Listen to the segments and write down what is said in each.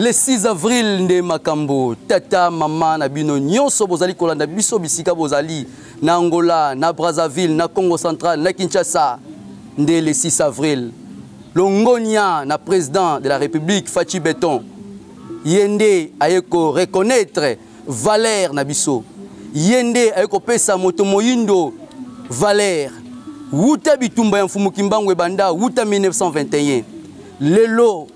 Le 6 avril de Makambo, tata, maman, nabino, nyonso bozali kolanda biso bisika bozali, na Angola, na Brazzaville, na Congo Central, na Kinshasa, dès le 6 avril. Longonia, na président de la République, Fachi Beton, yende ayeko reconnaître Valère Nabiso, yende ayeko pesa moto moyindo Valère, wuta bitumba ya mfumu Kimbangu banda, wuta 1921, lelo,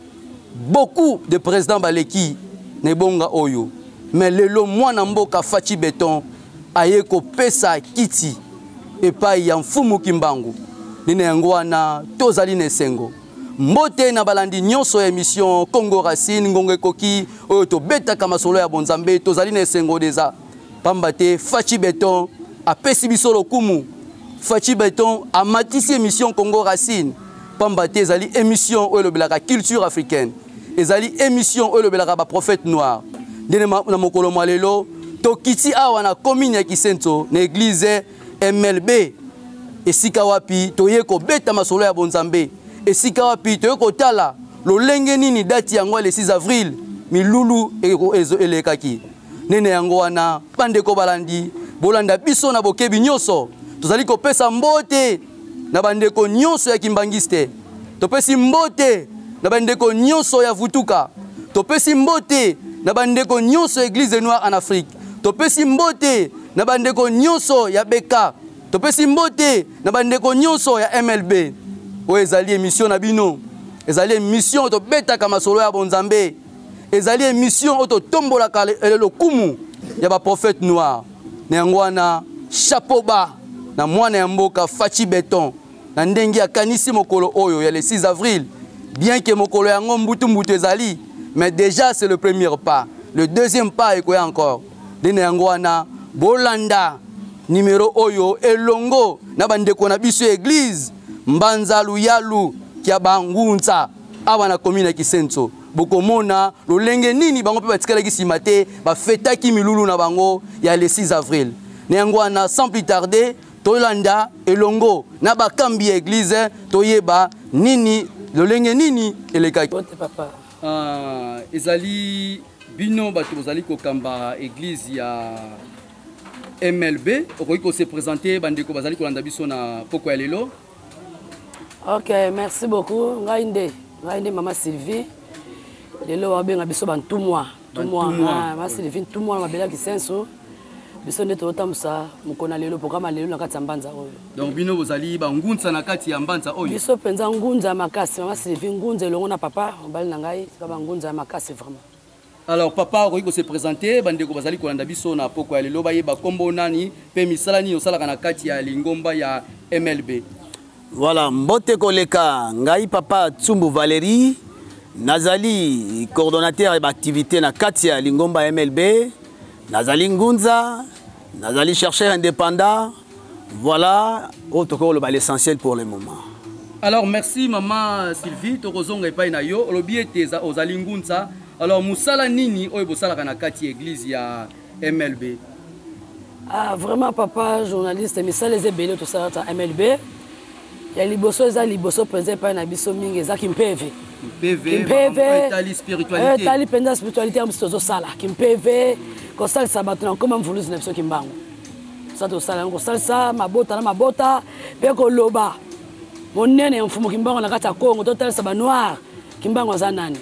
beaucoup de présidents baleki nebonga oyo mais lelo mwana mboka Fachi Beton ayeko pesa kiti epai ya mfumu Kimbangu nine yango wana tozali nesengo mbote na balandi nyonso ya émission Congo Racine ngongo ekoki oyo to betaka masolo ya bonzambe tozali nesengo deza pambate Fachi Beton apesi biso lokumu Fachi Beton amatisi émission Congo Racine pambate ezali émission oyo lobelaka culture africaine ezali émission oyo lobelaka ba prophète noir ndene na mokolo malelo tokiti awa na commune ya Kisenzo na église MLB esika wapi toyeko beta masolo ya bonzambe esika wapi toyeko tala lolenge nini date yango le 6 avril milulu ezo elekaki nene yango wana bandeko balandi bolanda biso na bokebi nyonso tozali kopesa mbote na bandeko nyonso ya kimbangiste topesi mbote na bandeko nyonso ya vutuka topesi mbote na bandeko nyonso église noire en Afrique topesi mbote na bandeko nyonso ya Beka topesi mbote na bandeko nyonso ya MLB o ezali émission na bino ezali émission to betaka masolo ya bonzambe ezali émission oto tombola kale lokumu ya ba prophète noir na yango wana chapeau bas na mwana ya mboka Fachi Beton na ndenge ya kanisi mokolo oyo ya le 6 avril bien que mokolo yango mbutu mbutu ezali mais déjà c'est le premier pas le deuxième pas est quoi encore dene yango wana bolanda numéro oyo elongo na bandeko na biso église Mbanza Luyalu kia bangunza awa na commune ya Kisenzo bokomona lolenge nini bango pe batikala kisimate ba fetaki milulu na bango ya le 6 avril ne yango wana sans plus tarder tolanda elongo na bakambi ya église toyeba nini lolenge nini elekaki papa ezali bino bato bozali kokamba église ya MLB okoki ko se présenter bandeko bazali kolanda biso na poko ya lelo. OK, merci beaucoup. Ngainde Maman Sylvie. Lelo wabenga biso bantumwa. Maman Sylvie tumwa mabela Kisenzo. Biso ndeto otamsa mukona lelo programme lelo na kati ya mbanza oyo. Donc bino bozali bangunza na kati ya mbanza oyo. Biso penza ngunza makasi Maman Sylvie ngunza elongo na papa bali na ngai ka bangunza makasi vraiment. Alors papa ko se présenter bandeko bazali kolanda biso na poko ya lelo bayeba kombo nani pe misala ni osala kana kati ya lingomba ya MLB. Voilà, mbote koleka ngai papa Tsumbu Valérie nazali coordonnateur d'activité na kati ya lingomba MLB, nazali ngunza, nazali chercheur indépendant. Voilà, autour l'essentiel pour le moment. Alors merci maman Sylvie tokozonga epai na yo olobiete za ozali ngunza. Alors musala nini oyo bosala kana kati église ya MLB? Ah vraiment papa journaliste misala les ebele tout ça ta MLB. Ya liboso za liboso penze pa na biso mingi eza kimpeve. Kimpeve tali spiritualité. Tali penza spiritualité am sozo sala kimpeve ko sala sabato na koma mvuluzi na biso kimbango. Ça to sala ko salsa mabota na mabota pe ko loba. Monene mfumu kimbango na kata Kongo to tali saba noir kimbango za nani.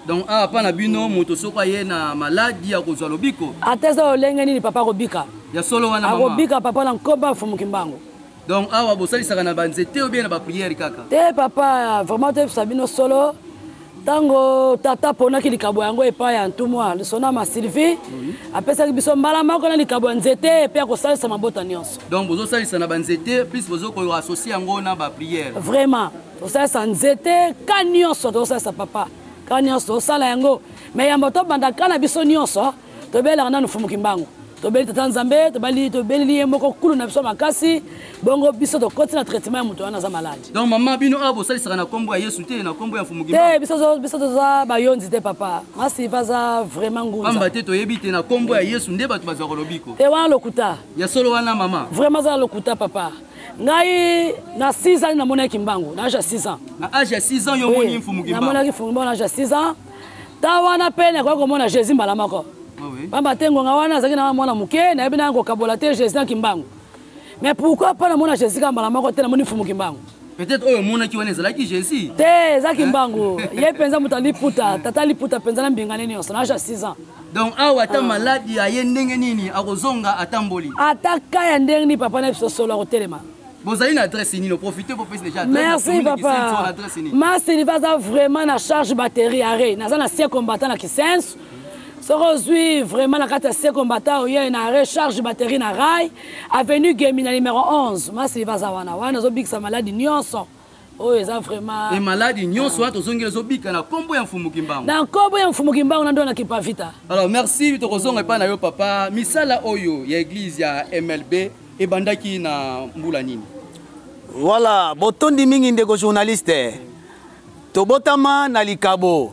Donc ah pa na bino moto soko ye na maladie ya kozwa lobiko. Ateza olenge nini papa robika. Ya solo wana mama. Robika papa na nkomba mfumu kimbango. Donc awa bosali saka na banzete ou bien na ba prière kaka. Te papa vraiment te sabino solo. Tango tata pona ki likabo yango epa ya ntumwa lisona ma Sylvie. Apesa biso mbala mako na likabo nzete pe ko salisa mabota nyonso. Donc bozo salisa na banzete plus bozo ko associer yango na ba prière. Vraiment. To salisa nzete ka nyonso to salisa papa. Nyonso sala yango mais ya moto banda kana biso nyonso to bela na nufumu kimbango to beli tata nzambe to beli yemoko kulu na biso makasi bongo biso to koti na traitement ya muto wana za malade. Donc maman bino abo salisa na kombo ya Yesu te na kombo ya mfumu kimbango. Te biso to za bayonzi te papa masi vaza vraiment ngunza amba te to yebi te na kombo ya Yesu nde bato bazwa kolobiko te wana lokuta ya solo wana mama vraiment za lokuta papa ngai na 6 ans na mona kimbango na âge 6 ans na âge 6 ans yo moni mfumu kimbango na mona kimbango na âge 6 ans ta wana pene kwa komona Jésus mbala mako bamba tengo nga wana zaki na mwana muke na yebina ngo kabola te Jésus na kimbango mais pourquoi pas na mona Jésus ka mbala mako te na moni mfumu kimbango peut-être oyo mona ki wana zalaki Jésus te za kimbango ye penza mutali puta tata liputa penza na mbingane ni na âge 6 ans. Donc awa ta maladie aye ndenge nini akozonga atamboli ataka ya ndenge ni papa na biso solo akotelema. Bozali na adresse ni, profitez pour passer déjà. Merci papa. Ma Sylvie a vraiment la charge batterie arrêt. Naza na sie combattant na kisens. Sorozui vraiment la carte sie combattant oye na arrêt charge batterie na rail. Avenue Gemina numéro 11. Ma Sylvie za wana zo big sa maladie nyonso. Oh eza vraiment. Et maladie nyonso to zongela zo big na kombo ya mfumu kimbango. Na kombo ya mfumu kimbango na ndo na kipavita. Alors merci to kozonga pa na yo papa. Misala oyo ya église ya MLB et bandaki na mbula nini. Voilà, botondi mingi ndeko journaliste. Tobotama na likabo.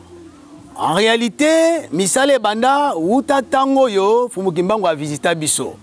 En réalité, misale banda uta tango yo fumukimbango a visiter biso.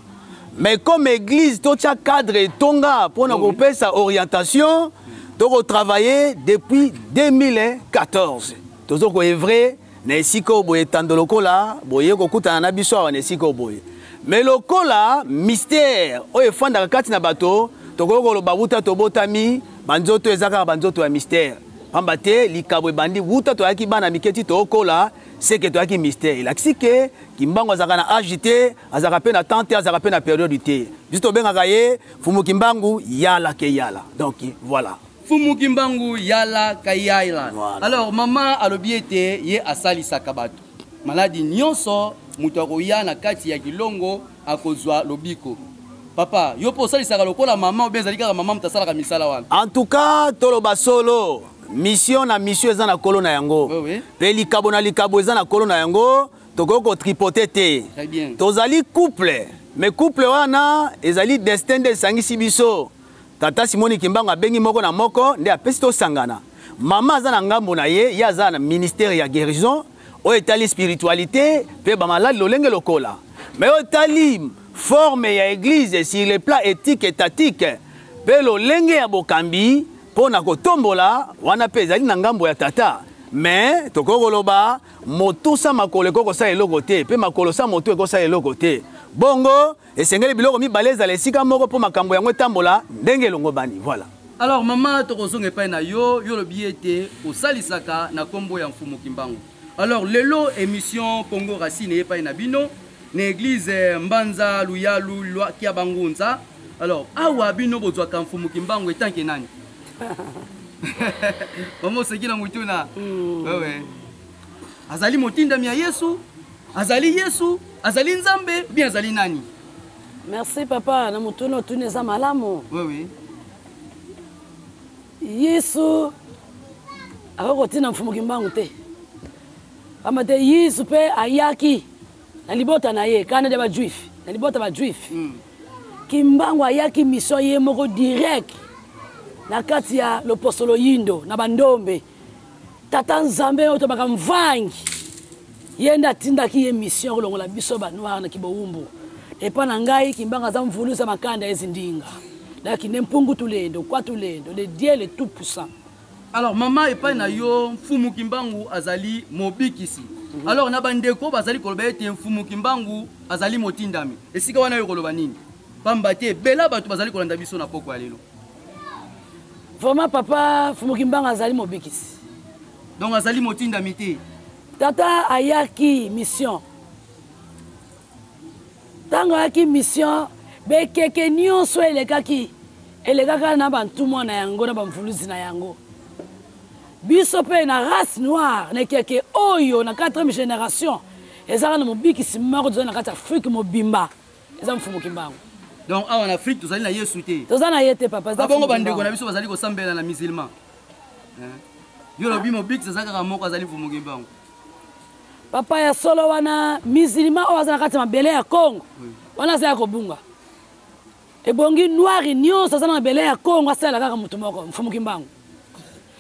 Mais comme église tocha cadre tonga pour na kopesa orientation, to travailler depuis 2014. Tozo ko evre na esiko boye tandolokola, boye ko kutana na biso na esiko boye. Mais lokola mystère oye fanda kati na bato tokolo babuta tobotami banzoto ezaka banzoto ya mystère pambate likabo bandi buta to yaki bana miketi tokola c'est que to yaki mystère il aksike kimbango azaka na agité azaka pe na tante azaka pe na périodité biso bengaka ye fumu kimbangu yala ke yala donc voilà fumu kimbangu yala kayala voilà. Alors maman alobiete ye asali sakabato maladi nyonso mutu akoya na kati ya kilongo akozwa lobiko. Papa, yo po salisaka lokola maman ou bien zalika maman mutasalaka misala wana. En tout cas, toloba solo mission na mission eza na kolo na yango. Oui. Pe likabo na likabo eza na kolo na yango, tokoko tripoter te. Très bien. Tozali couple, mais couple wana ezali destin de sangisi biso. Tata Simoni Kimbango abengi moko na moko nde apesi to sangana. Mama aza na ngambo na ye, ya aza na ministère ya guérison, o etali spiritualité, pe ba malade lolenge lokola. Mais o etali forme ya église sur le plan éthique et étatique pe lolenge ya bokambi pona kotombola wana pe ezali na ngambo ya tata mais tokokoloba motusa makolo ekokosala eloko te pe makolo sa motu ekosala eloko te bongo esengeli biloko mibale ezala esika moko mpo makambo yango etambola ndenge elongo bani voilà. Alors maman tokozonga epai na yo lobi ete osalisaka na kombo ya mfumu kimbangu. Alors lelo émission Congo Racine epai na bino na église Mbanza Luyalu Kia Bangunza. Alors awa bino bozwa mfumu kimbangu etanke nani? Maman sekina mutuna. Ouais. Azali motinda mi ya Yesu azali Yesu, azali Nzambe, bien azali nani? Merci papa, na mutuno tuneza malamu. Oui. Yesu akakotina mfumu kimbangu te. Kama te Yesu pe ayaki na libota na ye kana de ba juif, na libota ba juif. Kimbangu ayaki mission ye moko direct na kati ya lopostolo yindo na bandombe. Tata Nzambe oto bakamvangi. Yenda tindaki ye mission kolongola biso ba noir na kiboumbu. Epa na ngai Kimbangu aza mvuluza makanda ezindinga. Lakini mpungu tulendo, kwa tulendo, le Dieu le tout puissant. Alors maman epa na yo mfumu Kimbangu azali mobikisi. Alors na bandeko bazali koloba ete mfumu Kimbangu azali motindami. Esika wana yo koloba nini? Pamba te bela bato bazali kolanda biso na poko ya lelo. Vraiment papa mfumu Kimbangu azali mobikisi. Donc azali motindami te. Tata ayaki mission. Tango ayaki mission bekeke nyonso elekaka na bantu mwana yango na bamvuluzi na yango. Biso pe na race noire na keke oyo na 4e génération ezaka na mobikisi moko tozali na kati Afrique mobimba eza mfumu Kimbangu. Donc awa en Afrique tozali na Yesu te. Tozali na yete papa eza bongo bandeko na biso bazali kosambela na musulman. Yo lobi mobikisi ezaka moko azali mfumu Kimbangu. Papa ya solo wana musulman oyo aza na kati mabele ya Congo wana aza kobunga. Ebongi noir nyonso aza na mabele ya Congo asala kaka mutu moko mfumu Kimbangu.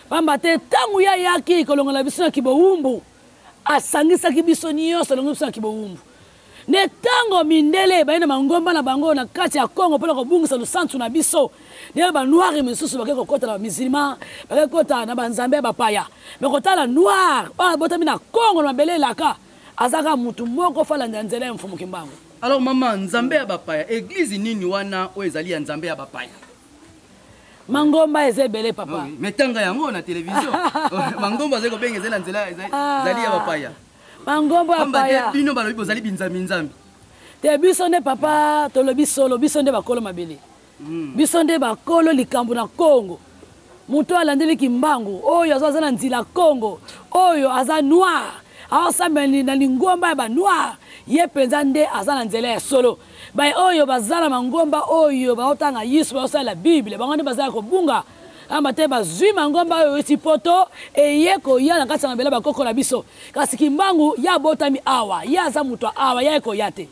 Pamba te tangu ya yaki kolongola biso na kiboumbu asangisaki biso nyonso longo biso na kiboumbu. Ne tango mindele baina mangomba na bango na kati ya Congo pona kobungisa lusantu na biso. Ne ba noir misusu bakeko kota na musulman, bakeko kota na banzambe bapaya. Mekotala noir ba botami na Congo na mabele laka azaka mutu moko fala nzela mfumu Kimbangu. Alors maman nzambe ya bapaya église nini wana o ezali ya nzambe ya bapaya? Mangomba ezebele papa. Oui, metanga yango na télévision. Mangomba zeko benga zela nzela ezali ya bapaya. Mangomba ya bapaya. Bino balobi bozali binzambi nzambi. Te biso nde papa tolobi solo biso nde bakolo mabele. Biso nde bakolo likambo na Congo. Muto alandeli Kimbangu oyo aza na nzila Congo. Oyo aza noir. Awasambeli na lingomba ya ba noir. Ye penza nde aza na nzela ya solo. Bai oyo bazala mangomba oyo baotanga Yesu baosala la Bible bango nde bazala kobunga amate bazwi mangomba oyo etipoto eye koya na kati ya mabele bakoko na biso kasi Kimbangu ya botami awa ya aza mutu awa ya ekoya te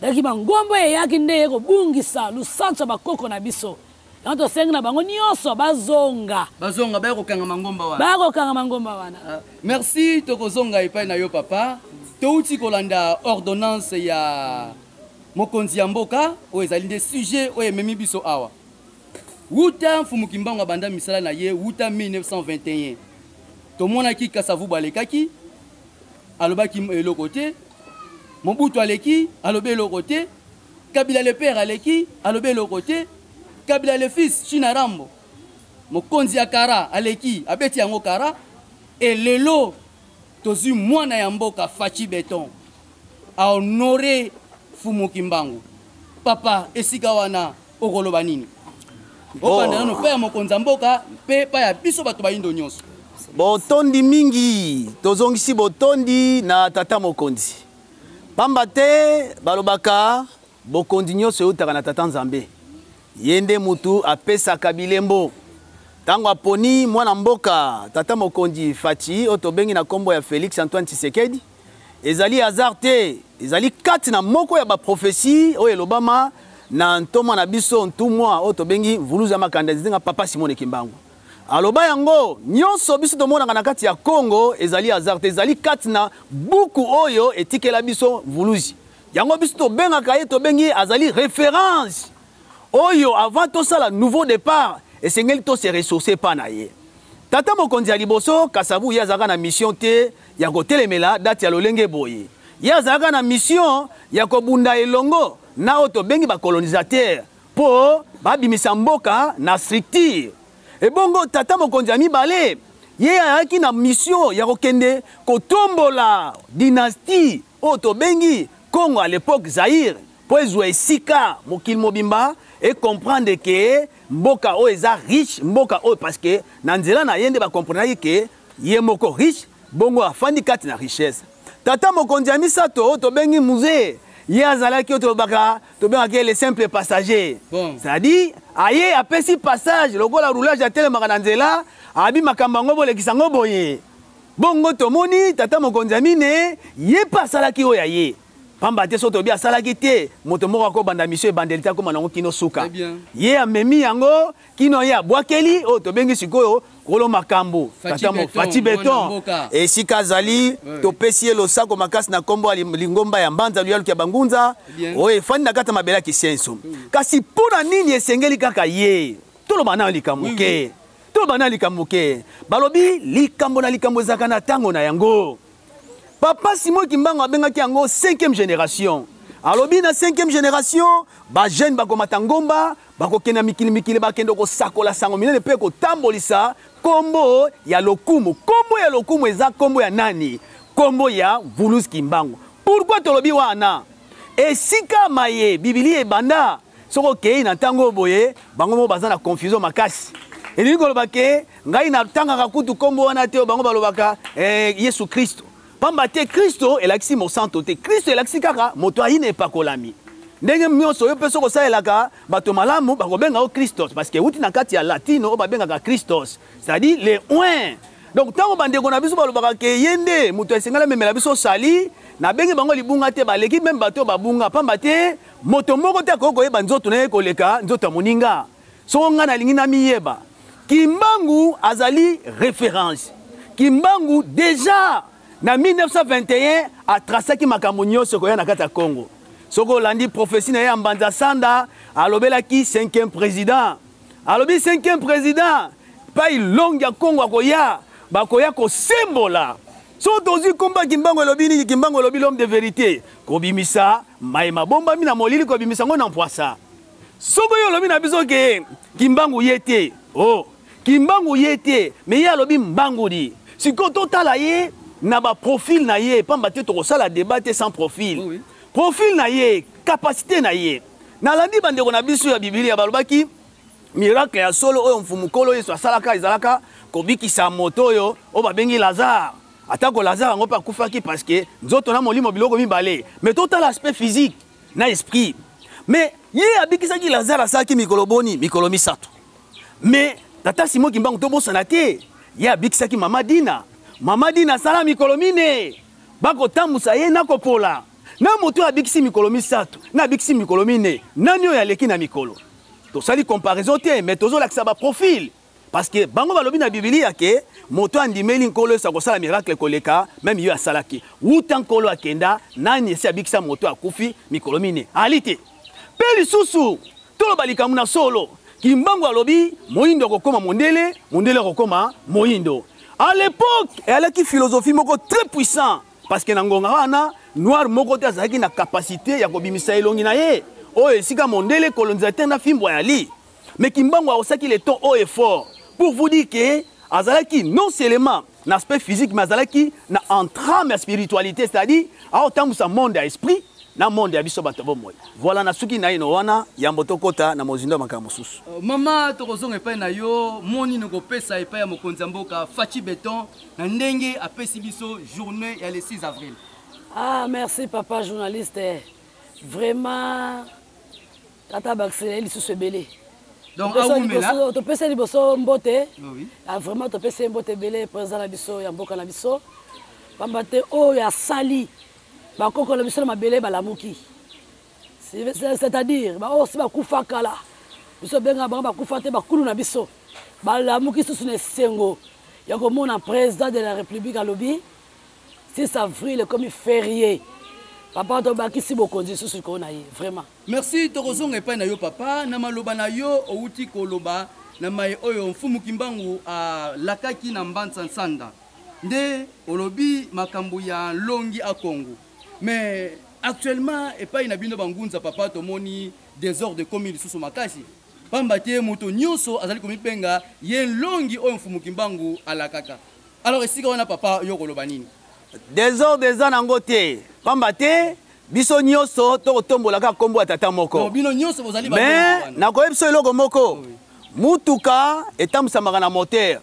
daki mangombo eyaki nde ye kobungisa lusantu bakoko na biso yango tosengi na bango nyonso bazonga bayokokanga mangomba wana bayokokanga mangomba wana. Merci tokozonga epai na yo papa touti kolanda ordonnance ya mokonzi ya mboka oyo ezali nde sujet oyo ememi biso awa wuta mfumu Kimbangu abanda misala na ye wuta 1921 tomonaki Kasavubu alekaki alobaki eloko te, Mobutu aleki alobi eloko te, Kabila le père aleki alobi eloko te, Kabila le fils Chinarambo mokonzi ya kara aleki abeti yango kara et lelo tozwi mwana ya mboka Fachi Beton a honoré Mfumu Kimbangu. Papa esika wana okoloba nini? Obanda no pe mokonzi mboka pe pa ya biso bato ba indo nyonso. Botondi mingi tozongisi botondi na tata mokonzi. Pamba te balobaka bokondi nyonso yotaka na tata Nzambe. Yende mutu apesa kabilembo. Tango aponi mwana mboka tata mokonzi Fachi otobengi na kombo ya Félix Antoine Tshisekedi. Ezali hasard te, ezali kati na moko ya ba prophétie oyo elobama na ntoma na biso ntumwa otobengi vuluza makanda zinga papa Simone Kimbangu. Aloba yango nyonso biso tomonaka na kati ya Congo ezali hasard te, ezali kati na buku oyo etikela biso vuluzi. Yango biso tobengaka ye tobengi azali référence oyo avant to sala nouveau départ esengeli to se ressourcer pa na ye. Tata mokonzi ya liboso Kasavu ya zaka na mission te ya kotelemela date ya lolenge boye. Ya zaka na mission ya kobunda elongo na oto bengi ba colonisateur po babimisa mboka na structure. Ebongo tata mokonzi ya mibale ye ayaki na mission ya kokende kotombola dynastie oto bengi Congo à l'époque Zaïre po ezwa esika mokili mobimba et comprendre que mboka o eza riche mboka o parce que na nzela na yende ba comprendre que ye moko riche bongo afandi kati na richesse. tata mokonzi ya misato tobengi musée ye azalaki oyo tobengaki les simples passagers. C'est-à-dire aye apesi passage lokola roulage atelemaka na nzela abi makambo yango bolekisa ngo boye bongo tomoni tata mokonzi ya mine ye pa asalaki oyo aye pamba te so tobi asalaki te moto moko akobanda mission ebandeli te akoma nango kino suka ye amemi yango kino ye abwakeli oyo tobengi sikoyo kolo makambo Fati Beton esika azali topesi ye losako makasi na kombo lingomba ya mbanza luyaluki ya bangunza oyo efandi na kati ya mabele ya kisenso kasi mpona nini esengeli kaka ye toloba na likambo ke toloba na likambo ke balobi likambo na likambo ezalaka na ntango na yango. Papa Simon Kimbangu abengaki yango 5e génération. Alobi na 5e génération, ba jeune bakomata ngomba, bakokena mikili bakendo ko sakola sango minene pe ko tambolisa kombo ya lokumu. Kombo ya lokumu eza kombo ya nani? Kombo ya Vulus Kimbangu. Pourquoi tolobi wana? Esika maye Biblia ebanda soko kei na tango boye bango mo bazana confusion makasi. Elingi kolobake ngai na tanga kutu kombo wana te bango balobaka Yesu Kristo. Pamba te Kristo elakisi mosanto te Kristo elakisi kaka moto ayine epakolami ndenge mioso yo peso kosalelaka bato malamu bakobenga o Christos parce que uti na kati ya latino babengaka Christos c'est-à-dire les oins. Donc tango bandeko na biso balobaka ke yende moto esengala memela biso sali na bengi bango libunga te baleki même bato babunga pamba te moto moko te koyeba nzoto na ye koleka nzoto ya moninga so nga na lingi na miyeba Kimbangu azali référence. Kimbangu déjà na 1921 atrasaki makambo nyonso koya na kati ya Congo. Soko olandi prophétie na ye Mbanza Sanda alobelaki 5e président. Alobi 5e président pa ilongi ya Congo akoya bakoya kosembola. So tozi komba Kimbangu elobi ni Kimbangu elobi l'homme de vérité. Kobimisa maima bomba mina molili kobimisa ngo na mpwasa. Soko yo elobi na biso ke Kimbangu yete. Oh, Kimbangu yete mais ya elobi Mbangu di. Siko totala ye na ba profil na ye pamba te to sala débat sans profil. Oui. Profil na ye, capacité na ye. Na landi bandeko na biso ya Biblia balobaki miracle ya solo oyo mfumukolo yeso asalaka izalaka kobikisa moto yo o babengi Lazare. Atako Lazare ngo pa kufaki parce que nzoto na molimo biloko mibale. Mais total aspect physique na esprit. Mais ye abikisa ki Lazare asaki mikolo boni, mikolo misato. Mais tata Simon Kimbangu to bosana te. Ye abikisa ki mama Dina. Mama Dina sala mikolo mine. Bako tambusa ye na kopola. Na moto abikisi mikolo misato, na abikisi mikolo mine. Nani oyo aleki na mikolo. To sali comparaison te, mais tozo lakisa ba profil. Parce que bango balobi na Biblia ke moto andimeli nkolo sa ko sala miracle koleka, même yo asalaki. Wuta nkolo akenda, nani esi abikisa moto akufi mikolo mine. Alite. Peli susu, tolo balika muna solo. Kimbangu alobi moyindo kokoma mondele, mondele kokoma moyindo. À l'époque, elle a une philosophie très puissante. Parce que Nangonga wana, noir moko te azaki na capacité ya kobimisa elongi na ye. O esika mondele colonisateur na fimbo ya li. Mais Kimbangu a osaki le ton haut et fort. Pour vous dire que azalaki non seulement l'aspect physique, mais azalaki na entrame spiritualité, c'est-à-dire a autant sa monde à esprit. Na monde ya biso bato bomoy. Voilà na suki na ino wana ya mbotokota na mozindo makambo susu. Mama tokozonga epai na yo moni noko pesa epai ya mokonzi mboka Fati Beton na ndenge apesi biso journée ya le 6 avril. Ah merci papa journaliste. Vraiment tata Baxel lisusu ebele. Donc aumela to pesa liboso mbote. Oui. Ah vraiment to pesa mbote belé président na biso ya mboka na biso. Pambate o ya sali. Bakoko la biso na mabele balamuki. C'est-à-dire ba o si bakufa kala. Biso benga ba bakufa te bakulu na biso. Balamuki susu na sengo. Ya komona président de la République à Lobi. 6 avril comme férié. Papa to bakisi bokonzi susu ko na ye vraiment. Merci tokozonga epai na yo papa na maloba na yo outi koloba na mai oyo mfumu Kimbangu a lakaki na Mbanza Sanda. Nde olobi makambo ya longi a Congo. Mais actuellement, et pas une abino bangunza papa tomoni désordre comme il sous makasi. Pambate moto nyoso azali komi penga yen longi o mfumu Kimbangu ala kaka. Alors ici on a papa yo kolobanini. Désordre des anangote. Pambate biso nyoso to tombola ka kombo atata moko. No bino nyoso bozali ba. Mais na ko biso eloko moko. Mutuka etambusamaka na moteur.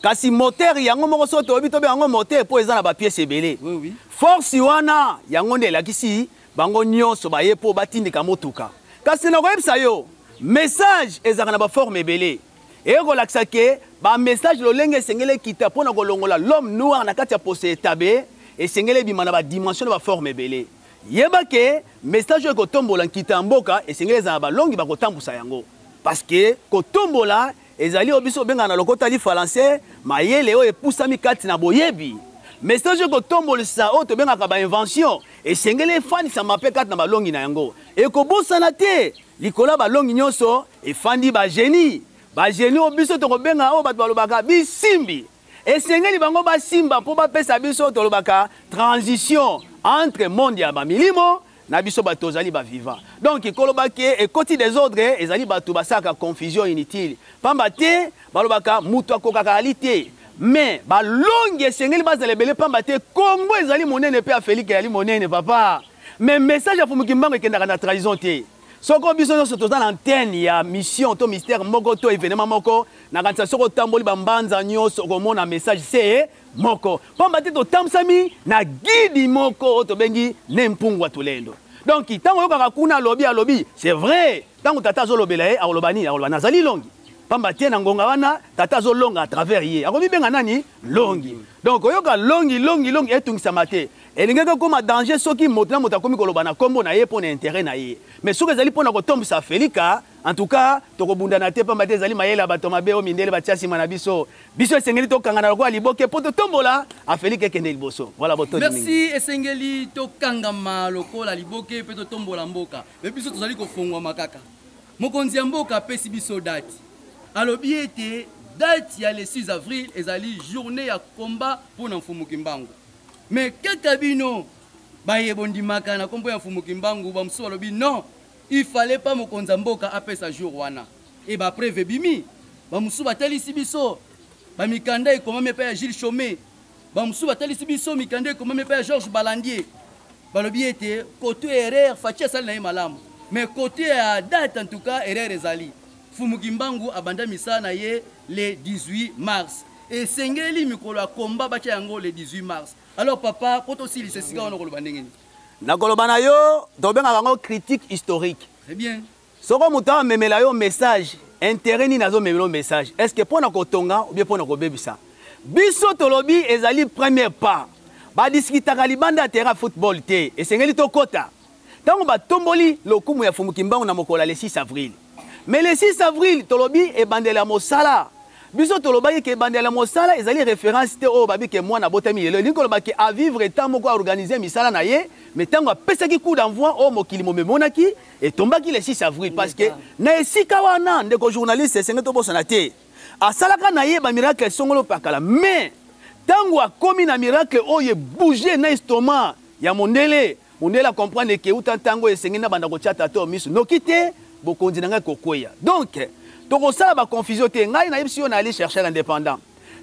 kasi moteur yango moko so tobi tobe yango moteur po eza na ba pièce ebele. Oui oui. Force wana yango nde lakisi bango nyonso baye po batindika motuka. Kasi na koyebisa yo message ezaka na ba forme ebele. Et kolakisa ke ba message lolenge sengele kita pona kolongola l'homme noir na kati ya pose tabe et sengele bima na ba dimension na ba forme ebele. Yeba ke message ko tombola kita mboka et sengele za ba longi ba kotambusa yango. Parce que ko tombola ezali obiso benga na lokota li français mayele o epusami kati na boyebi. Message ko tombolisa o to benga ka ba invention et sengele fani sa mape kati na ba longi na yango. E ko bosana te likola ba longi nyonso e fandi ba génie. Ba génie obiso to ko benga o bato balobaka bisimbi. Et sengeli bango ba simba po ba pesa biso to lobaka transition entre monde ya ba milimo na biso bato zali ba vivant. Donc kolobake e koti des ordres ezali bato basaka confusion inutile. Pamba te balobaka mutu akoka qualité. Mais ba longue sengeli bazale belé pamba te Congo ezali monene pe Afrique ezali monene papa. Mais message ya fumukimbango ekendaka na trahison te. Soko biso nyonso toza na antenne ya mission to mystère moko to événement moko na kanisa soko tamboli bambanza nyonso komona message c'est moko. Pamba te to tamsami na guide moko to bengi nempungwa tulendo. Donc tango yokaka kuna lobi c'est vrai. Tango tata zo lobela e alobani alobana zali longi. Pamba te na ngonga wana tata zo longa à travers ye. Akobi benga nani longi. Donc oyoka longi etungisa mate. Elingaka koma danger soki moto na moto akomi kolobana kombo na ye pona intérêt na ye. Mais soki ezali pona kotombisa Felika, en tout cas tokobundana te pamba te ezali mayela bato mabe o mindele batiasi mana biso. Biso esengeli tokangana lokwa liboke poto tombola a Felika kende liboso. Voilà boto. Merci esengeli tokangama lokola liboke pe to tombola mboka. Mais biso tozali kofongwa makaka. Mokonzi ya mboka pesi biso date. Alobi ete date ya le 6 avril ezali journée ya combat pour Mfumukimbangu. Mais kaka bino baye bondimaka na kombo ya Mfumukimbangu ba mso alobi non, il fallait pas mokonza mboka apesa jour wana. Et ba preuve bimi ba mso batalisi biso ba mikanda ekomame pa ya Gilles Chomé. Ba mso batalisi biso mikanda ekomame pa ya Georges Balandier. Balobi ete côté erreur fatia sali na malamu. Mais côté à date en tout cas erreur ezali. Mfumukimbangu abanda misana ye le 18 mars. Et sengeli mikolo ya combat bacha yango le 18 mars. Alors papa, poto si lise siga wana koloba ndenge ni. Na koloba na yo, to benga bango critique historique. Très bien. Soko muta memela yo message, intérêt ni nazo memelo message. Est-ce que pona kotonga ou bien pona kobebisa? Biso tolobi ezali premier pas. Ba diskitaka libanda terrain football te. Et sengeli to kota. Tango ba tomboli lokumu ya Mfumukimbangu na mokola le 6 avril. Mais le 6 avril, tolobi e bandela mosala. Biso tolobaki ke bandela mosala ezali référence te o babi ke mwana botami lelo. Linko lobaki à vivre tant moko à organiser misala na ye, mais tango apesaki coup d'envoi o mokili momemonaki et tombaki le 6 avril parce que na esika wana ndeko journaliste senge to bosana te. Asalaka na ye ba miracle songolo pakala, mais tango akomi na miracle o ye bouger na estomac ya mondele. Mondele a comprendre ke uta tango esenge na banda ko chata to misu. Nokite bokonzi nanga kokoya. Donc tokosala ba confusion te ngai na yebisi yo na aller chercher l'indépendant.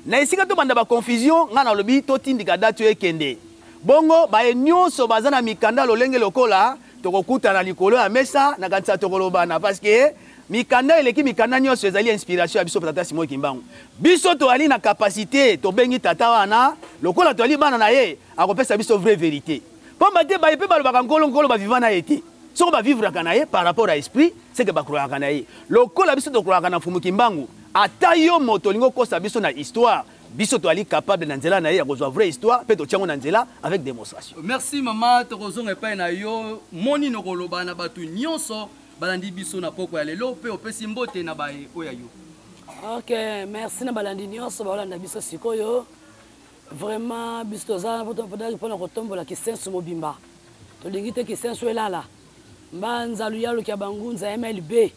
Na esika to banda ba confusion nga na lobi to tindika date ekende. Bongo ba nyonso bazana mikanda lolenge lokola tokokuta na likolo ya mesa na kanisa tokolobana parce que mikanda eleki mikanda nyonso ezali inspiration ya biso tata Simon Kimbangu. Biso to ali na capacité to bengi tata wana lokola to ali bana na ye akopesa biso vraie vérité. Pomba te ba epe ba lobaka ngolo ba vivana ete. Si on va vivre à Kanaye par rapport à l'esprit, c'est que bakroa Kanaye. Le col abiso de croire na Mfumukimbangu. Atayo motolingo kosa biso na histoire. Biso to ali capable nanzela na ye ya vraie histoire, peut to tiango nanzela avec démonstration. Merci maman, tokozon epai na yo moni no koloba na batu nyonso balandi biso na poko ya lelo pe opesi mbote na bae oya yo. OK, merci na balandi nyonso balanda biso sikoyo. Vraiment biso za pour kotombola kisensu mobimba. To lingite kisensu elala. Mbanza luyalo kia bangunza MLB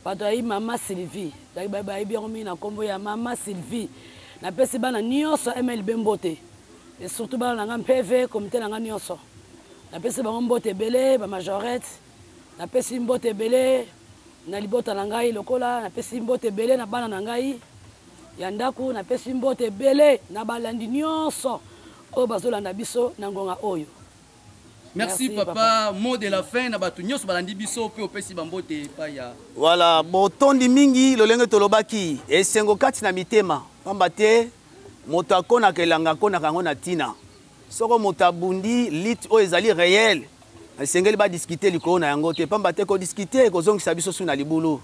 pato ayi mama Sylvie taki baba ibi ngomi na kombo ya mama Sylvie na pesi bana nyonso MLB mbote et surtout bana nga PV comité nga nyonso na pesi bango mbote belé ba majorette na pesi mbote belé na libota na ngai lokola na pesi mbote belé na bana na ngai ya ndaku na pesi mbote belé na balandi nyonso o bazolanda biso na ngonga oyo. Merci papa. Mot de la fin na batu nyonso balandi biso pe opesi bambote pa ya. Voilà, botondi mingi lolenge tolobaki esengo kati na mitema. Pamba te moto akonaka elanga akonaka yango na ntina soko moto abundi lit oyo ezali réel esengeli badiscute likolo na yango te pamba te kodiscute ekozongisa biso su na libulu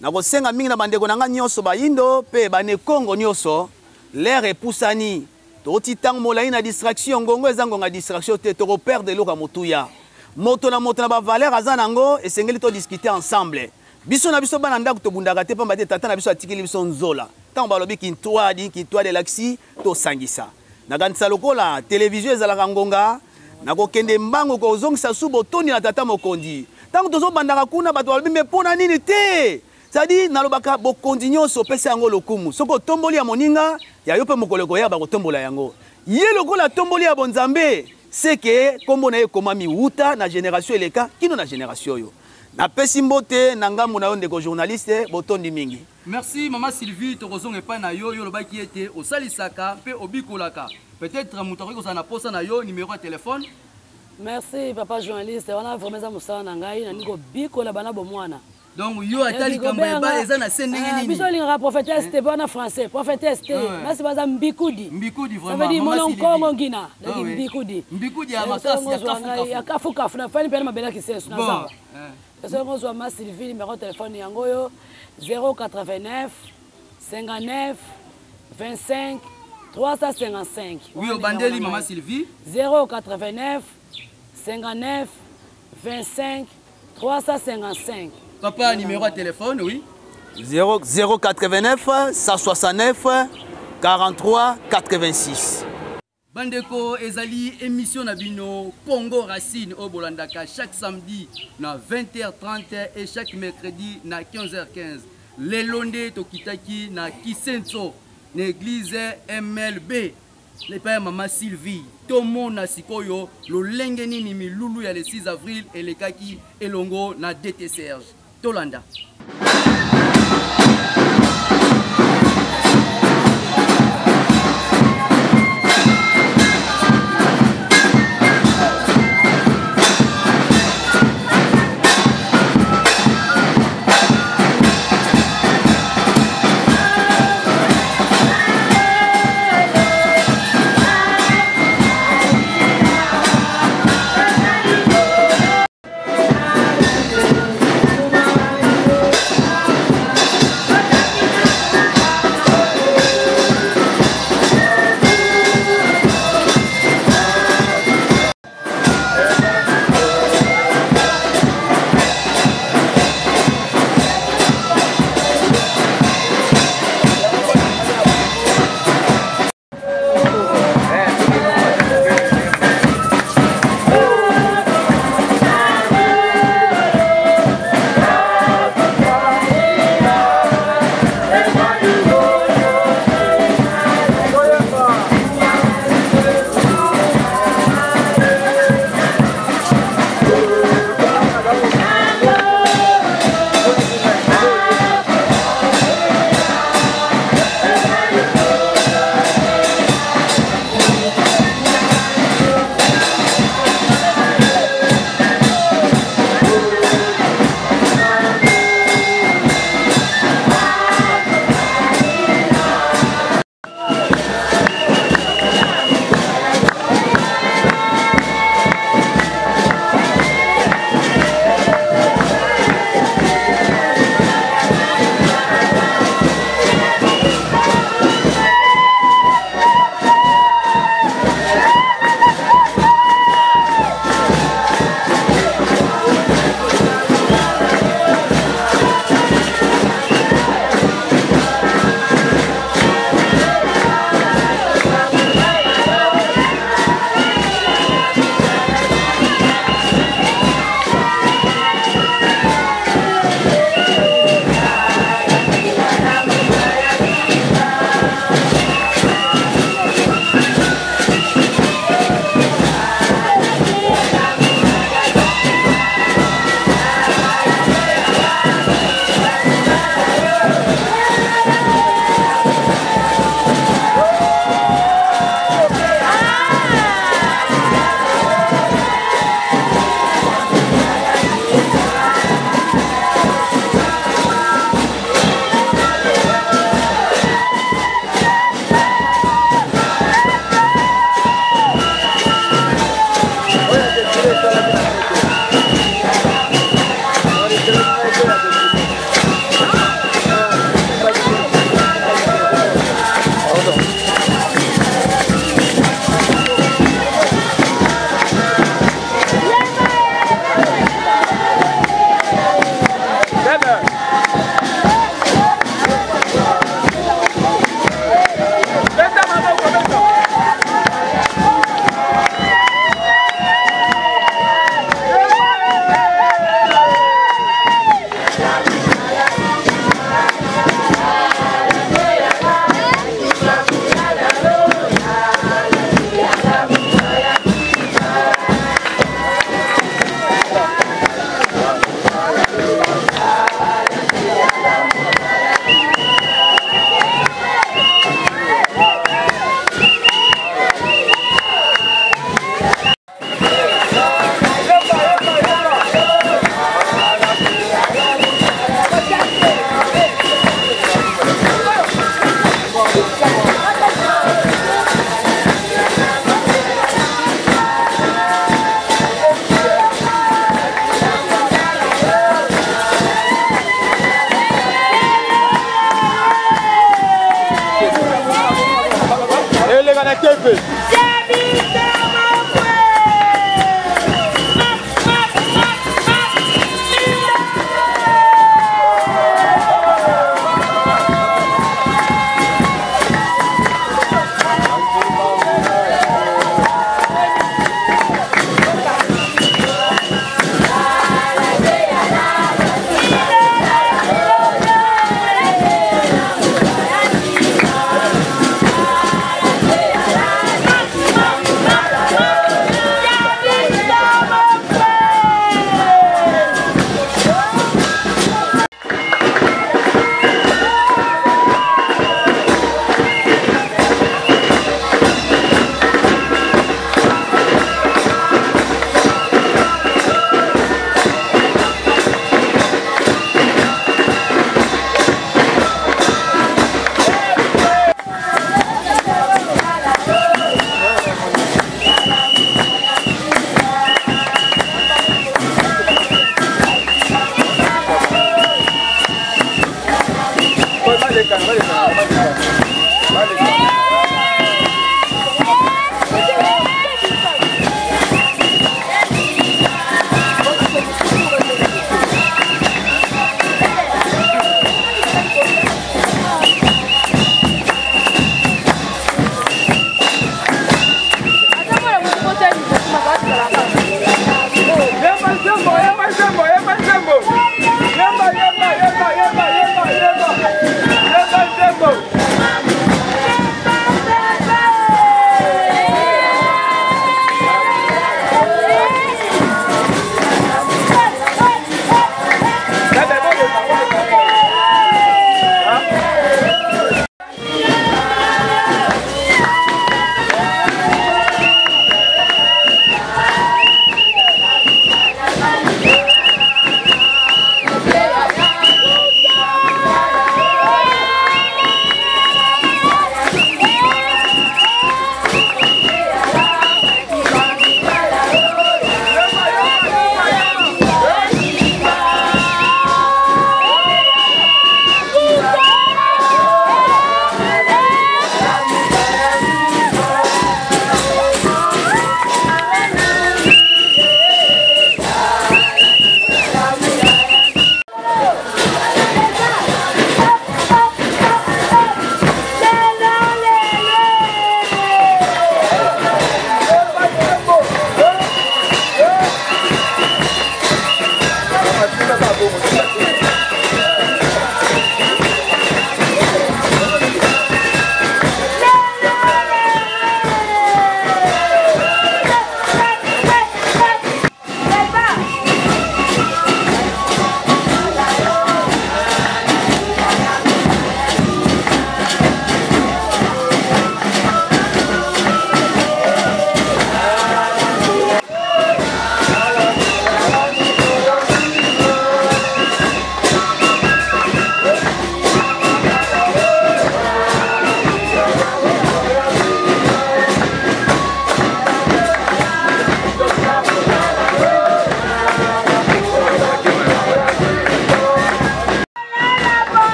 nakosenga mingi na bandeko na nga nyonso bayindo mpe bane kongo nyonso l'air epusani toti ntango molai na distraction ngongo eza ngonga distraction te tokoperde eloko ya motuya moto na bavaler aza nango esengeli todiscute ensemble biso na biso bana ndako tobundaka te pamba te tata na biso atikeli biso nzola ntango balobi kintwadi elaksi tosangisa nakanisa lokola televizio ezalaka ngonga nakokende mbango kozongisa su botondi na tata mokondi ntango tozobandaka kuna bato balobi me mpona nini te sadi nalobaka bokondi nyonso opesa yango lokumu soki otomboli ya moninga ya yo mpe mokolo koya bakotombola yango ye lokola tomboli ya bonzambe seke kombo na ye ekomami wuta na génération eleka kino na génération oyo napesi mbote na ngambo na yo ndeko journaliste botondi mingi. Merci Maman Sylvie tokozonga epai na yo yo lobaki ete osalisaka mpe obikolaka peut-être moto akoki kozala na posa na yo numéro ya téléphone. Merci papa journaliste wana vraiment eza mosala na ngai nani kobikola bana bomwana. Donc yo atali kambo eba eza na se ndenge nini biso lingaka prophétesse te bona français prophétesse te nasi baza mbikudi vraiment ça veut dire mon kongo ngina donc mbikudi ya makasi ya kafu na fani pena mabela kisesu na zamba parce que zo ma Sylvie numéro téléphone yango yo 089 59 25 355 oui obandeli Maman Sylvie 089 59 25 355. Papa, numéro de téléphone, oui. 089 169 43 86. Bandeko ezali émission na bino Congo Racine au Bolandaka chaque samedi na 20h30 et chaque mercredi na 15h15. Les Londé Tokitaki na Kisenso, l'église MLB. Le père Maman Sylvie, Tomo na Sikoyo, le Lengeni ni Milulu ya le 6 avril et le Kaki Elongo na DT Serge. Tolanda. respect. Yeah.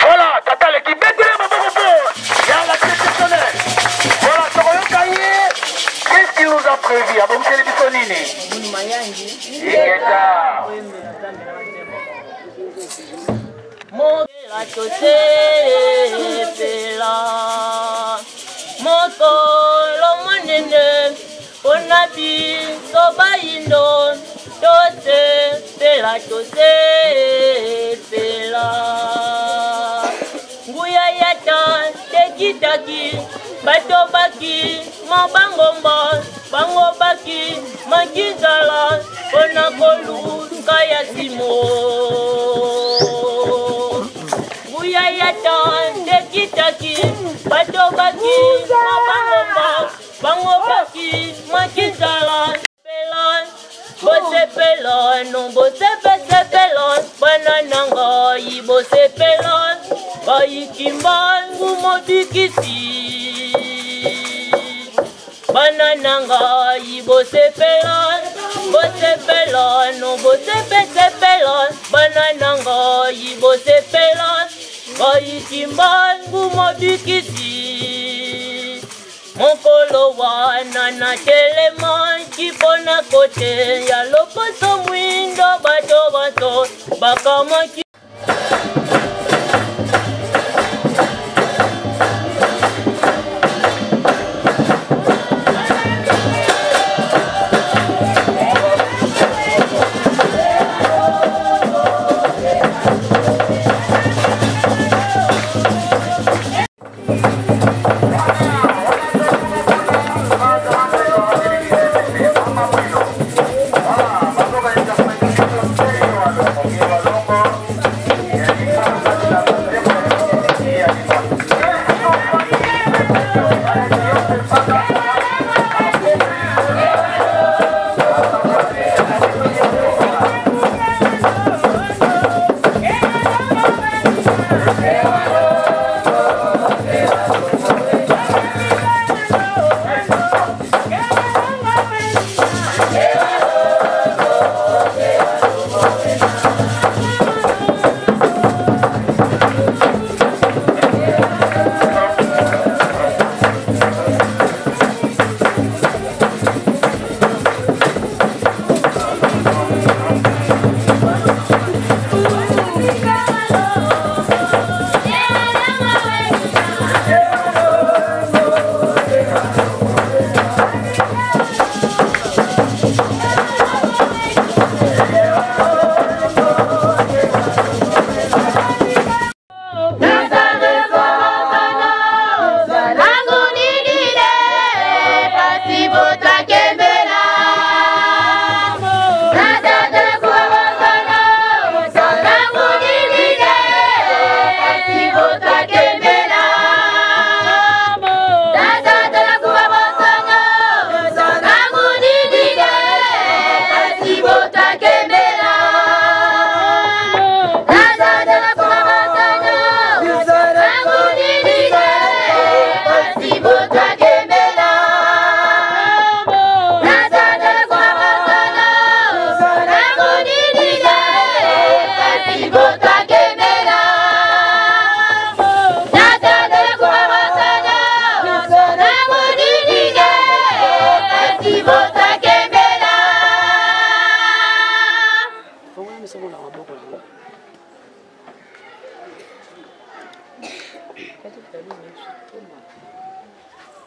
Voilà, tata l'équipe, mettez-les mon bon. Il y a la exceptionnelle. Voilà, Mokela tosepela mokolo monene mpona biso bayindo tosepela nguya yata tekitaki bato baki mabangomba bango baki makinzala mpona koluka ya simo nguya yata tekitaki bato baki mabangomba bango baki makinzala bosepela no bosepesepela banananga ibosepela bayikimba ngumodikisi banananga ibosepela bosepela no bosepesepela banananga ibosepela bayikimba ngumodikisi mokolo wana na telema kipona kote ya lokoso mwindo bato bato bakamaki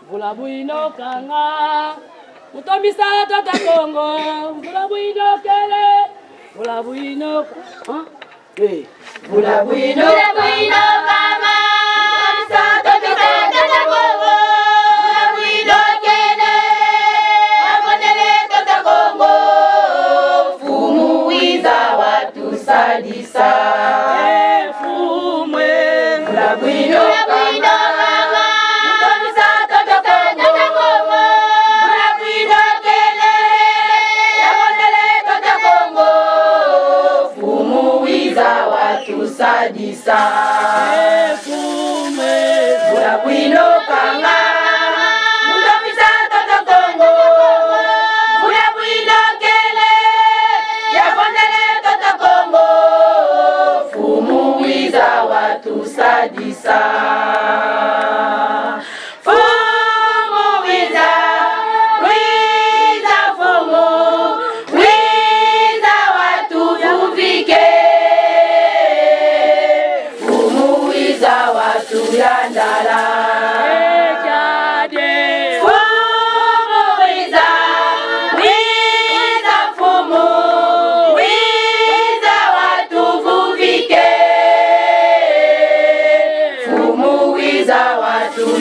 Vula buino kanga, mutomisa tata Kongo. Vula buino kele, vula buino, eh, vula buino kanga, mutomisa tata Kongo. Vula buino kele, abonele tata Kongo. Fumu wiza watu sadisa, fumwe. Vula buino kanga. Sadisa fume vula buino kanga mutomisa tata Kongo vula buino kele yabonele tata Kongo fumu wiza watu sadisa fumu wiza fumu wiza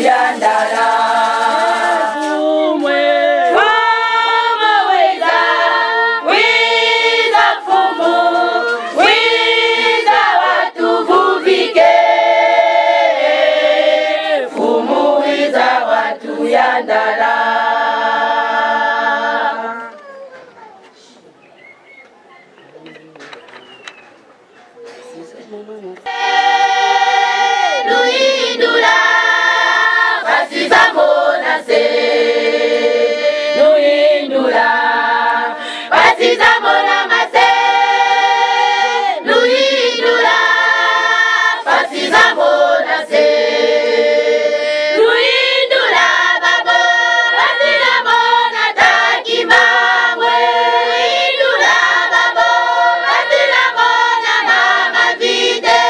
yandala Fumwe Mama weza wiza fumu wiza watu vuvike fumu wiza watu yandala Luindula basiza mona se Luindula basiza mona mase Luindula basiza mona se Luindula babo basiza mona takimamwe Luindula babo basiza mona mama vide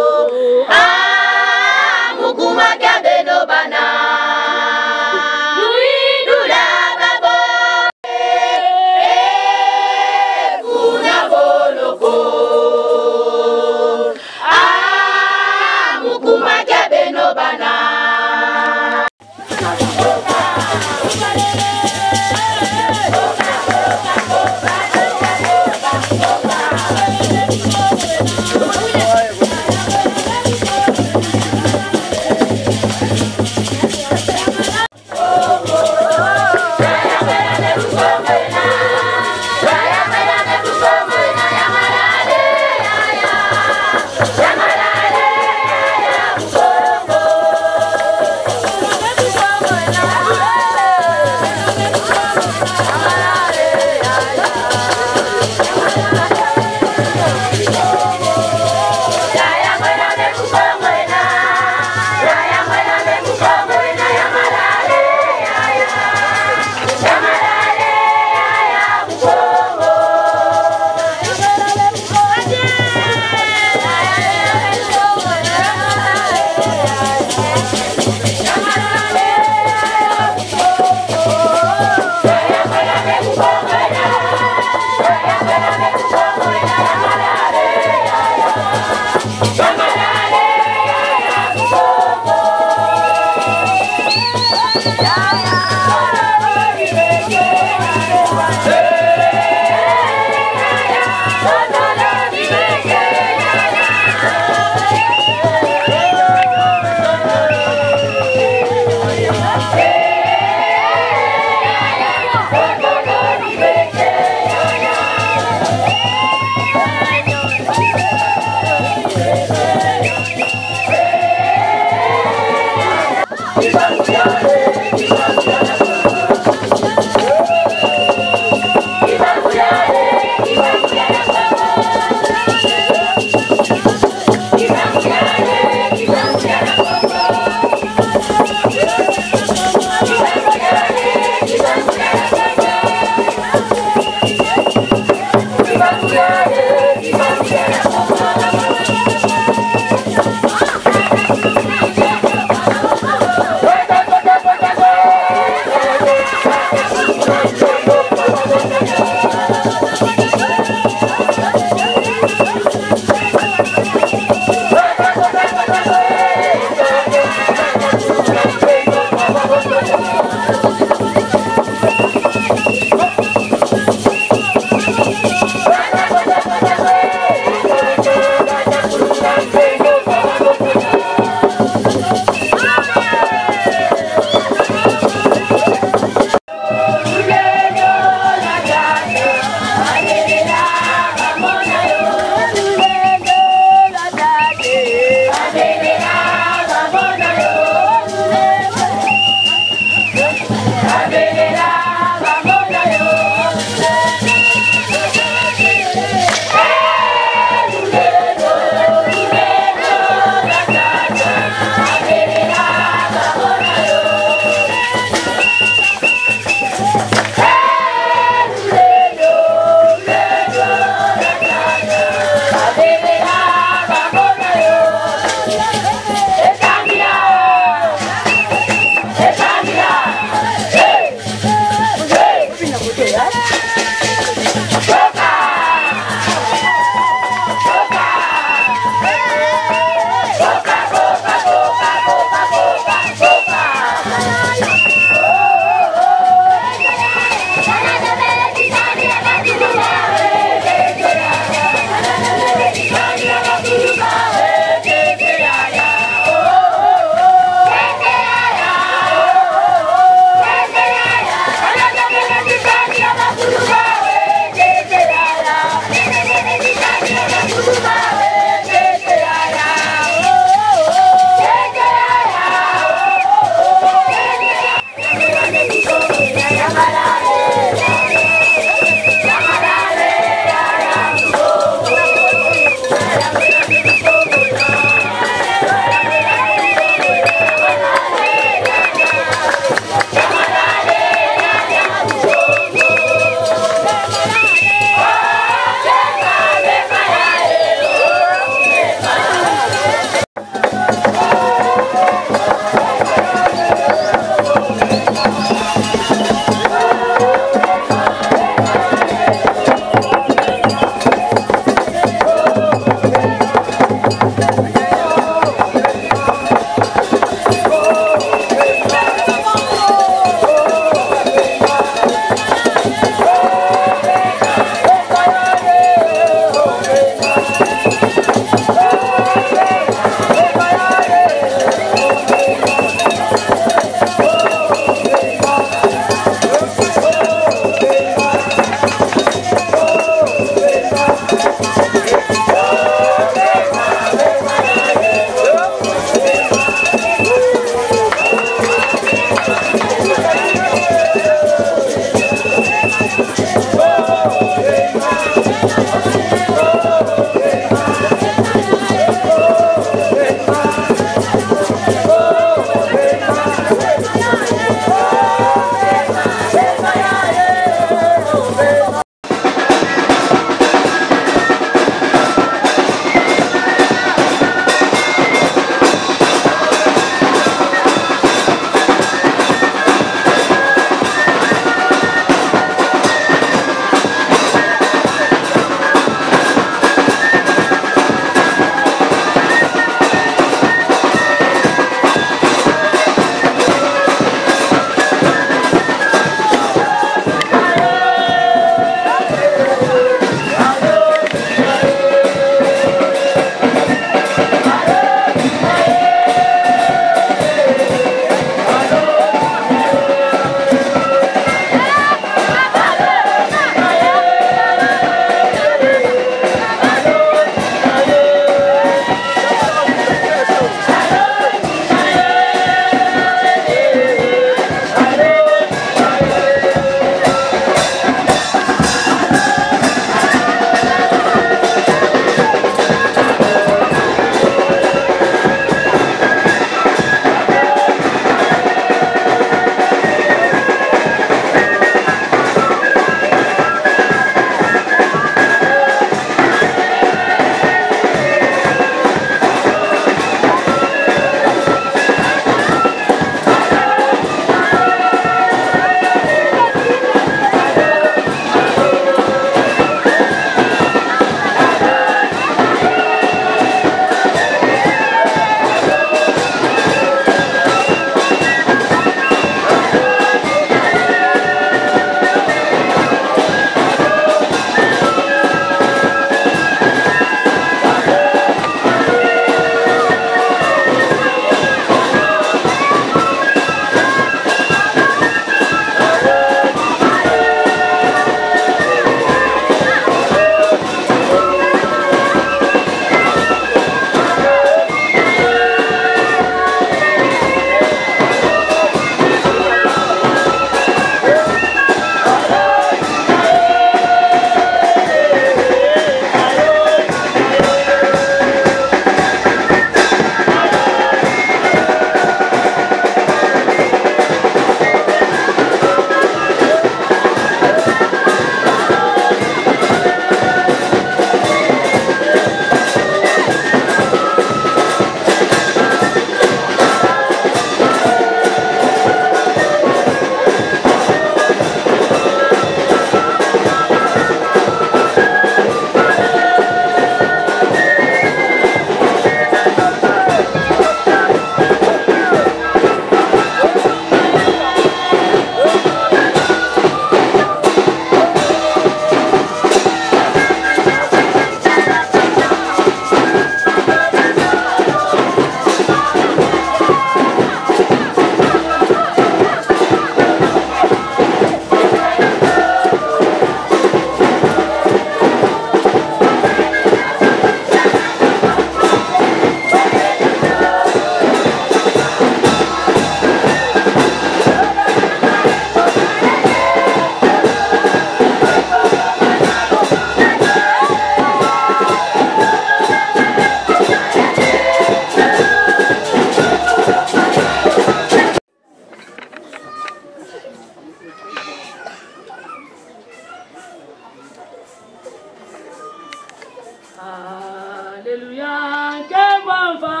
Alléluia, que m'envoie.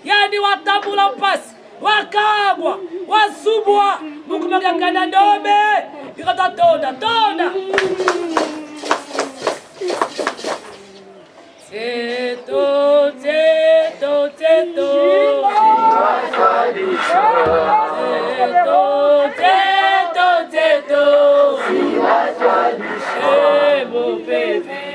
Yani watambula mpasi, wakagwa, wasubwa, Mungu magangana ndombe, ikata tonda, tonda. Teto, teto, teto. Teto, teto, teto. Mon bébé.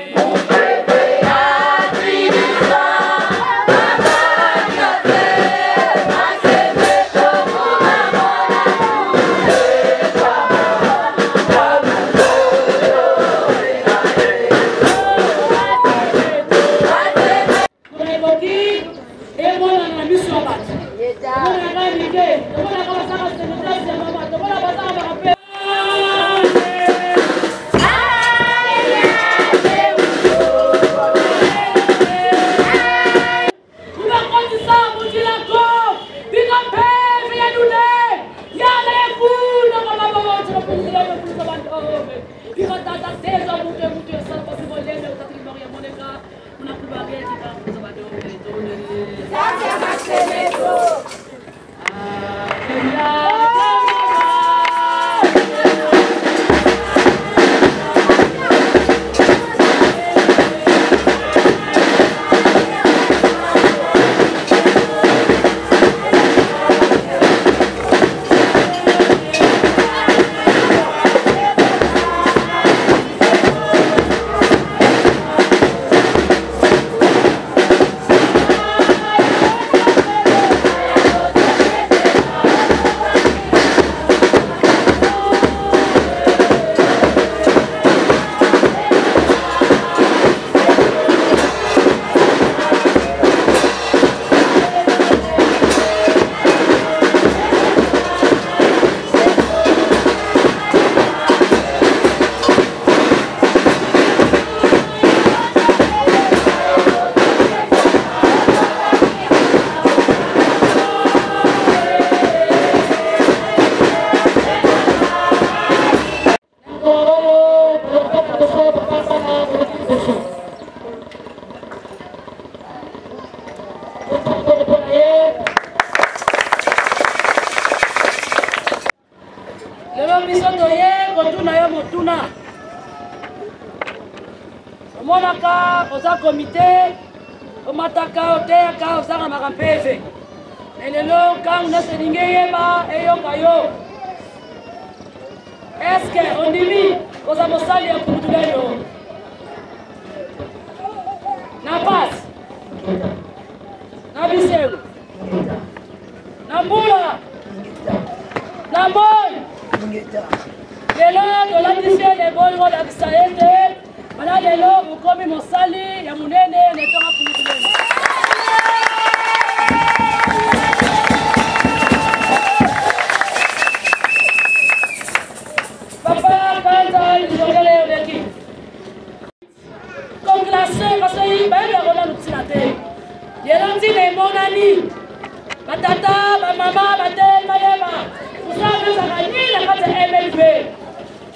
kuna omonaka oza komite omataka oteyaka ozanga makampeve elelo ntango nyonso elingi eyeba eyoka yo eske ondimi koza mosali ya putulelo na pasi na bisego na mbula na moi lelo tolatisi elebongo lakisa ete mana lelo mokomi mosali ya monene netonga putulelo papa kanza izongele oleki konglase kasi bayeba kona lutina te yelo ntina emonani batata bamama bate bayeba kusabezaka nini kati ya MLB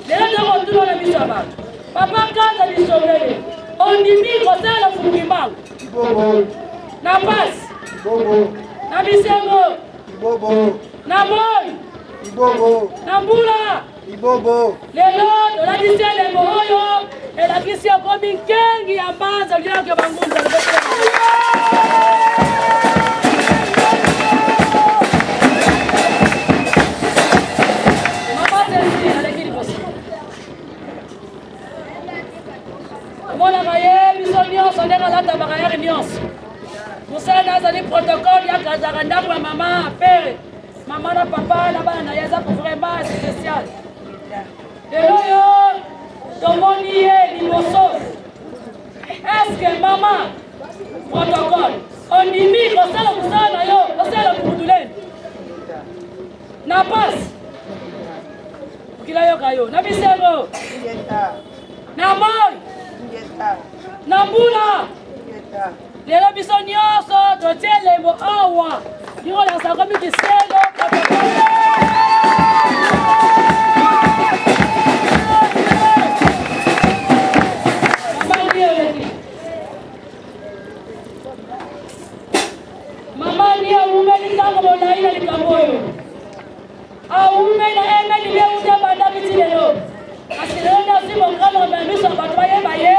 lelo ntango ntuna na biso ya bato papa kanza lisongele ondimi kosala fungimbango na pasi na bisengo na moi na mbula lelo tolatisi elembo oyo elakisi akomi nkengi ya mbanza liaki bangunza omonaka ye biso nyonso ndenge alatabaka yari nyonso mosala azali protocole yakazaka ndako ya mama apere mama na papa na bana na ye eza vraiment spécial lelo oyo tomoni ye liboso eske mama protocole ondimi kosala mosala na yo osala putuleni na pasi okila yoka yo na bisengo na moi na mbula lelo biso nyonso totie elembo awa likolakisa komi kiselo mama ni aumeli ntango molai na likambo oyo aume na emeli beuta bandakiti lelo kasi lelo nasi mokano na miso bato bayeba ye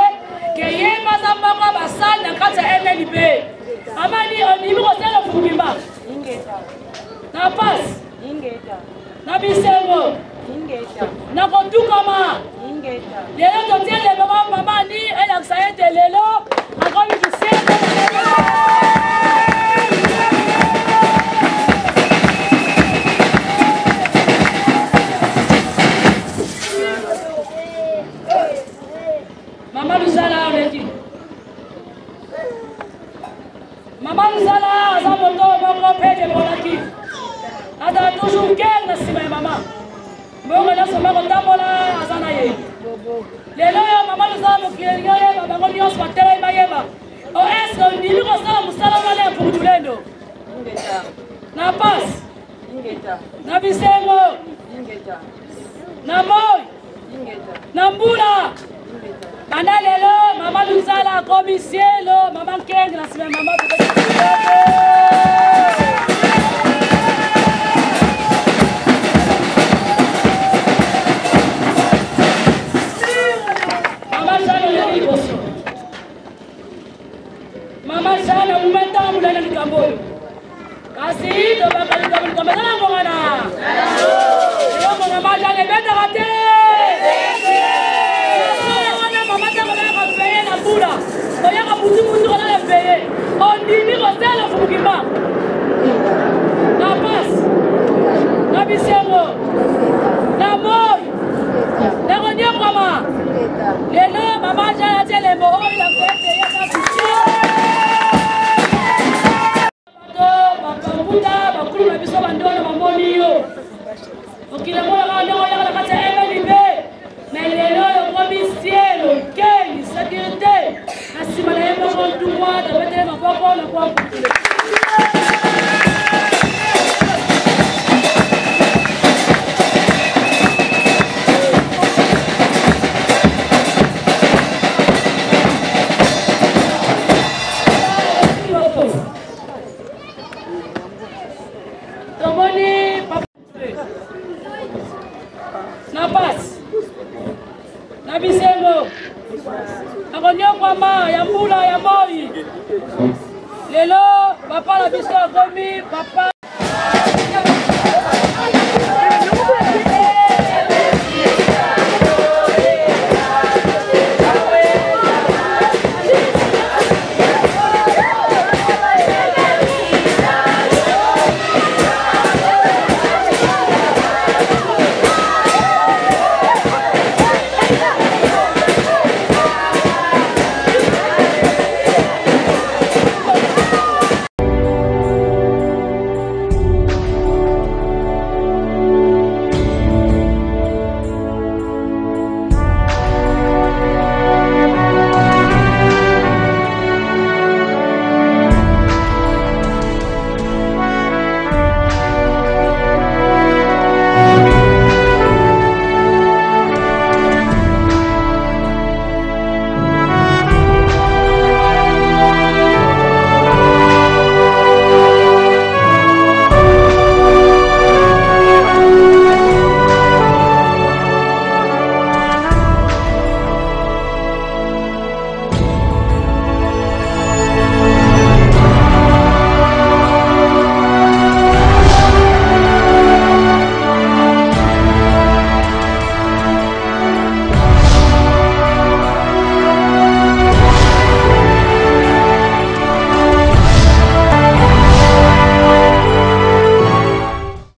ke ye baza moko basali na kati ya MLB amani ondimi kosala fungimba na pasi na bisengo na kotukama lelo totie lebemo mama ni elakisa ete lelo akomi kisendo Mama Luzala oleki Mama Luzala aza moto moko pete polaki aza toujours ker na nsima ya mama mbongo nyonso moko tambola aza na ye lelo oyo Mama Luzala mokili oyeba bango nyonso batelemi bayeba o eske ondimi kosala mosala wana ya putulendo na pasi na bisengo na moi na mbula banda lelo Mama Luzala akomi sielo mama nkengi na nsima ya mama mama sana oleki liboso mama sana mumetambula na likambo oyo kasi tobaka likambo eza na ngongana elongo na majana ebetaka te oyaka mutu kona na peye ondimi kosala fungimba na pasi na bisengo na moi na konyokwama lelo mama jana tie elembo oyo lakoete yakasusi bato bakambuta bakulu na biso bandona bamoni yo okile monaka ndenge oyaka na kati ya MLB mais lelo yokomi sielo nkeni sécurité na nsima na ye moko ntumwa tobetele maboko na kwa putule tomoni na pasi Makomi, papa.